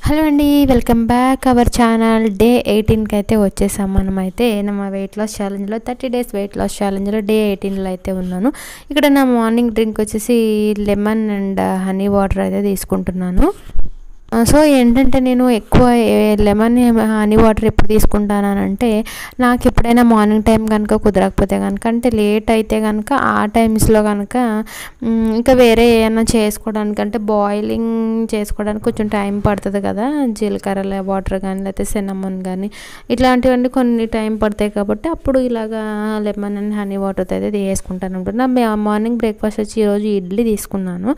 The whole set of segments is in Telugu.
హలో అండి, welcome back our channel. Day 18కి అయితే వచ్చేసాం. మనమైతే నా వెయిట్ లాస్ ఛాలెంజ్లో 30 డేస్ వెయిట్ లాస్ ఛాలెంజ్లో డే 18లో అయితే ఉన్నాను. ఇక్కడ నా మార్నింగ్ డ్రింక్ వచ్చేసి లెమన్ అండ్ హనీ వాటర్ అయితే తీసుకుంటున్నాను. సో ఏంటంటే నేను ఎక్కువ లెమన్ హనీ వాటర్ ఎప్పుడు తీసుకుంటానంటే, నాకు ఎప్పుడైనా మార్నింగ్ టైం కనుక కుదరకపోతే కనుక, అంటే లేట్ అయితే కనుక ఆ టైమ్స్లో కనుక ఇంకా వేరే ఏమైనా చేసుకోవడానికి, అంటే బాయిలింగ్ చేసుకోవడానికి కొంచెం టైం పడుతుంది కదా, జీలకర్ర వాటర్ కానీ లేకపోతే సిన్నమన్ కానీ ఇట్లాంటివన్నీ కొన్ని టైం పడతాయి కాబట్టి అప్పుడు ఇలాగా లెమన్ అండ్ హనీ వాటర్ అయితే వేసుకుంటాను. నా మార్నింగ్ బ్రేక్ఫాస్ట్ వచ్చి ఈరోజు ఇడ్లీ తీసుకున్నాను.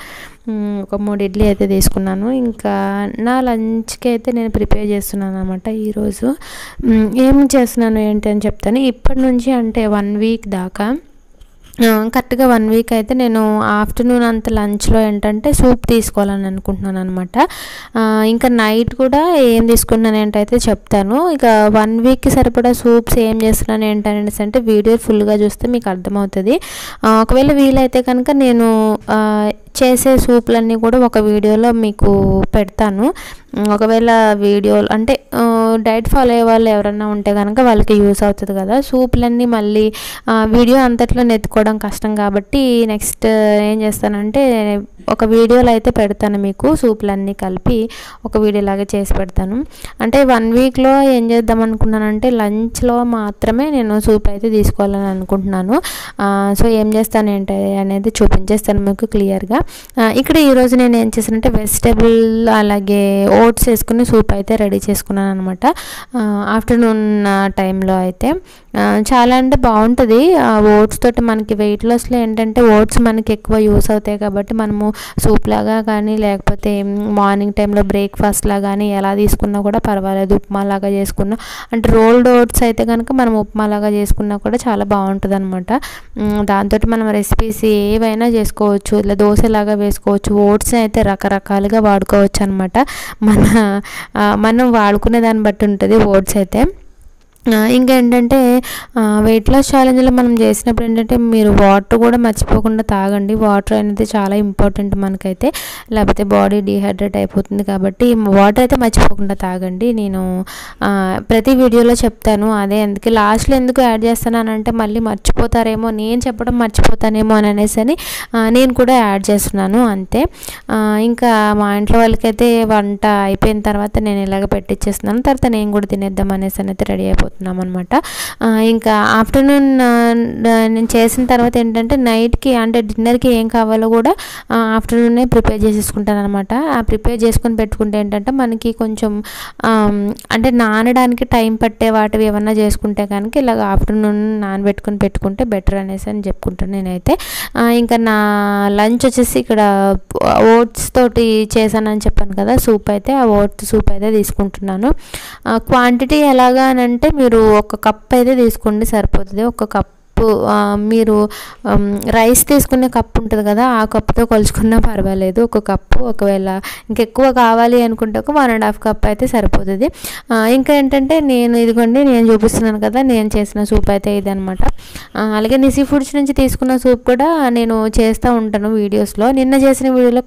ఒక 3 ఇడ్లీ అయితే తీసుకున్నాను. ఇంకా నా లంచ్కి అయితే నేను ప్రిపేర్ చేస్తున్నాను అనమాట. ఈరోజు ఏం చేస్తున్నాను ఏంటి అని చెప్తాను. ఇప్పటి నుంచి అంటే 1 వీక్ దాకా కరెక్ట్గా 1 వీక్ అయితే నేను ఆఫ్టర్నూన్ అంత లంచ్లో ఏంటంటే సూప్ తీసుకోవాలని అనుకుంటున్నాను అనమాట. ఇంకా నైట్ కూడా ఏం తీసుకున్నాను ఏంటైతే చెప్తాను. ఇక 1 వీక్కి సరిపడా సూప్స్ ఏం చేస్తున్నాను ఏంటనేసి అంటే వీడియో ఫుల్గా చూస్తే మీకు అర్థమవుతుంది. ఒకవేళ వీలైతే కనుక నేను చేసే సూప్లన్నీ కూడా ఒక వీడియోలో మీకు పెడతాను. ఒకవేళ వీడియోలు అంటే డైట్ ఫాలో అయ్యే వాళ్ళు ఎవరన్నా ఉంటే కనుక వాళ్ళకి యూస్ అవుతుంది కదా. సూప్లన్నీ మళ్ళీ వీడియో అంతట్లో నెత్తుకోవడం కష్టం కాబట్టి నెక్స్ట్ ఏం చేస్తానంటే ఒక వీడియోలో అయితే పెడతాను, మీకు సూప్లన్నీ కలిపి ఒక వీడియోలాగా చేసి పెడతాను. అంటే 1 వీక్లో ఏం చేద్దాం అనుకున్నానంటే లంచ్లో మాత్రమే నేను సూప్ అయితే తీసుకోవాలని అనుకుంటున్నాను. సో ఏం చేస్తాను ఏంటి అనేది చూపించేస్తాను మీకు క్లియర్గా. ఇక్కడ ఈరోజు నేను ఏం చేశానంటే వెజిటేబుల్ అలాగే ఓట్స్ వేసుకుని సూప్ అయితే రెడీ చేసుకున్నాను అనమాట. ఆఫ్టర్నూన్ టైంలో అయితే చాలా అంటే బాగుంటుంది. ఓట్స్ తోటి మనకి వెయిట్ లాస్లో ఏంటంటే ఓట్స్ మనకి ఎక్కువ యూస్ అవుతాయి కాబట్టి మనము సూప్ లాగా కానీ లేకపోతే మార్నింగ్ టైంలో బ్రేక్ఫాస్ట్ లాగా కానీ ఎలా తీసుకున్నా కూడా పర్వాలేదు. ఉప్మా లాగా చేసుకున్నా, అంటే రోల్డ్ ఓట్స్ అయితే కనుక మనం ఉప్మా లాగా చేసుకున్నా కూడా చాలా బాగుంటుంది అనమాట. దాంతో మనం రెసిపీస్ ఏవైనా చేసుకోవచ్చు, ఇలా దోశలాగా వేసుకోవచ్చు. ఓట్స్ అయితే రకరకాలుగా వాడుకోవచ్చు అనమాట. మనం వాడుకునే దాన్ని బట్టి ఉంటుంది ఓట్స్ అయితే. ఇంకేంటంటే వెయిట్ లాస్ ఛాలెంజ్లో మనం చేసినప్పుడు ఏంటంటే మీరు వాటర్ కూడా మర్చిపోకుండా తాగండి. వాటర్ అనేది చాలా ఇంపార్టెంట్ మనకైతే, లేకపోతే బాడీ డీహైడ్రేట్ అయిపోతుంది కాబట్టి వాటర్ అయితే మర్చిపోకుండా తాగండి. నేను ప్రతి వీడియోలో చెప్తాను అదే, అందుకే లాస్ట్లో ఎందుకు యాడ్ చేస్తున్నానంటే మళ్ళీ మర్చిపోతారేమో, నేను చెప్పడం మర్చిపోతానేమో అని అనేసి నేను కూడా యాడ్ చేస్తున్నాను అంతే. ఇంకా మా ఇంట్లో వాళ్ళకైతే వంట అయిపోయిన తర్వాత నేను ఇలాగ పెట్టిచ్చేస్తున్నాను. తర్వాత నేను కూడా తినేద్దాం అనేసి అయితే రెడీ అయిపోతున్నాను అనమాట. ఇంకా ఆఫ్టర్నూన్ నేను చేసిన తర్వాత ఏంటంటే నైట్కి అంటే డిన్నర్కి ఏం కావాలో కూడా ఆఫ్టర్నూనే ప్రిపేర్ చేసేసుకుంటాను అనమాట. ప్రిపేర్ చేసుకొని పెట్టుకుంటే ఏంటంటే మనకి కొంచెం అంటే నానడానికి టైం పట్టే వాటివి ఏమన్నా చేసుకుంటే కనుక ఇలాగ ఆఫ్టర్నూన్ నానబెట్టుకొని పెట్టుకుంటే బెటర్ అనేసి అని చెప్పుకుంటాను నేనైతే. ఇంకా నా లంచ్ వచ్చేసి ఇక్కడ ఓట్స్ తోటి చేశానని చెప్పాను కదా సూప్ అయితే, ఆ ఓట్స్ సూప్ అయితే తీసుకుంటున్నాను. క్వాంటిటీ ఎలాగా అని అంటే మీరు 1 కప్ అయితే తీసుకోండి సరిపోతుంది. 1 కప్పు మీరు రైస్ తీసుకునే కప్పు ఉంటుంది కదా, ఆ కప్పుతో కొలుచుకున్నా పర్వాలేదు. 1 కప్పు, ఒకవేళ ఇంకెక్కువ కావాలి అనుకుంటే ఒక 1.5 కప్ అయితే సరిపోతుంది. ఇంకా ఏంటంటే ఇదిగోండి నేను చూపిస్తున్నాను కదా నేను చేసిన సూప్ అయితే ఇదనమాట. అలాగే నిసి ఫుడ్స్ నుంచి తీసుకున్న సూప్ కూడా నేను చేస్తూ ఉంటాను వీడియోస్లో. నిన్న చేసిన వీడియోలో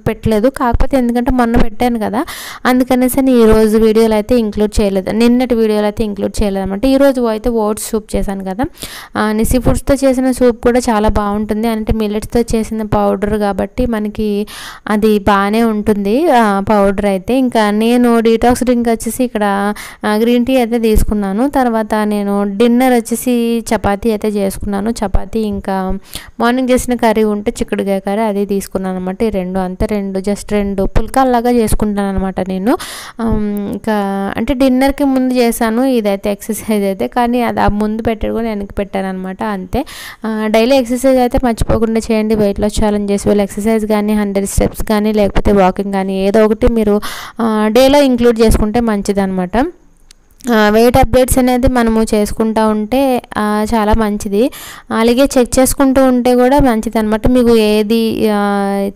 పెట్టలేదు, కాకపోతే ఎందుకంటే మొన్న పెట్టాను కదా అందుకనేసి నేను ఈరోజు వీడియోలో అయితే ఇంక్లూడ్ చేయలేదు, నిన్నటి వీడియోలో అయితే ఇంక్లూడ్ చేయలేదు అనమాట. ఈరోజు అయితే ఓట్స్ సూప్ చేశాను కదా. నిసి ఫుడ్స్తో చేసిన సూప్ కూడా చాలా బాగుంటుంది, అంటే మిల్లెట్స్తో చేసిన పౌడర్ కాబట్టి మనకి అది బాగానే ఉంటుంది పౌడర్ అయితే. ఇంకా నేను డీటాక్స్ డ్రింక్ వచ్చేసి ఇక్కడ గ్రీన్ టీ అయితే తీసుకున్నాను. తర్వాత నేను డిన్నర్ వచ్చేసి చపాతీ అయితే చేసుకున్నాను. చపాతీ ఇంకా మార్నింగ్ చేసిన కర్రీ ఉంటే చిక్కుడుకాయ కర్రీ అది తీసుకున్నాను అనమాట. ఈ జస్ట్ 2 పుల్కాల్లాగా చేసుకుంటాను అనమాట నేను. ఇంకా అంటే డిన్నర్కి ముందు చేశాను ఇదైతే ఎక్సర్సైజ్ అయితే, కానీ అది ఆ ముందు పెట్టడం కూడా వెనక్కి పెట్టాను అనమాట అంతే. డైలీ ఎక్సర్సైజ్ అయితే మర్చిపోకుండా చేయండి. వెయిట్ లాస్ ఛాలెంజ్ చేసే వాళ్ళు ఎక్సర్సైజ్ కానీ 100 స్టెప్స్ కానీ లేకపోతే వాకింగ్ కానీ ఏదో ఒకటి మీరు డేలో ఇంక్లూడ్ చేసుకుంటే మంచిదన్నమాట. వెయిట్ అప్డేట్స్ అనేది మనము చేసుకుంటూ ఉంటే చాలా మంచిది. అలాగే చెక్ చేసుకుంటూ ఉంటే కూడా మంచిది అనమాట. మీకు ఏది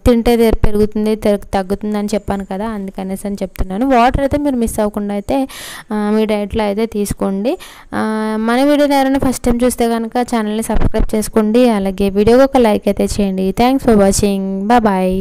తింటే పెరుగుతుంది తగ్గుతుంది అని చెప్పాను కదా, అందుకనేసి అని చెప్తున్నాను. వాటర్ అయితే మీరు మిస్ అవ్వకుండా అయితే మీ డైట్లో అయితే తీసుకోండి. మన వీడియోని ఎవరైనా ఫస్ట్ టైం చూస్తే కనుక ఛానల్ని సబ్స్క్రైబ్ చేసుకోండి. అలాగే వీడియోకి ఒక లైక్ అయితే చేయండి. Thanks for watching. బాయ్.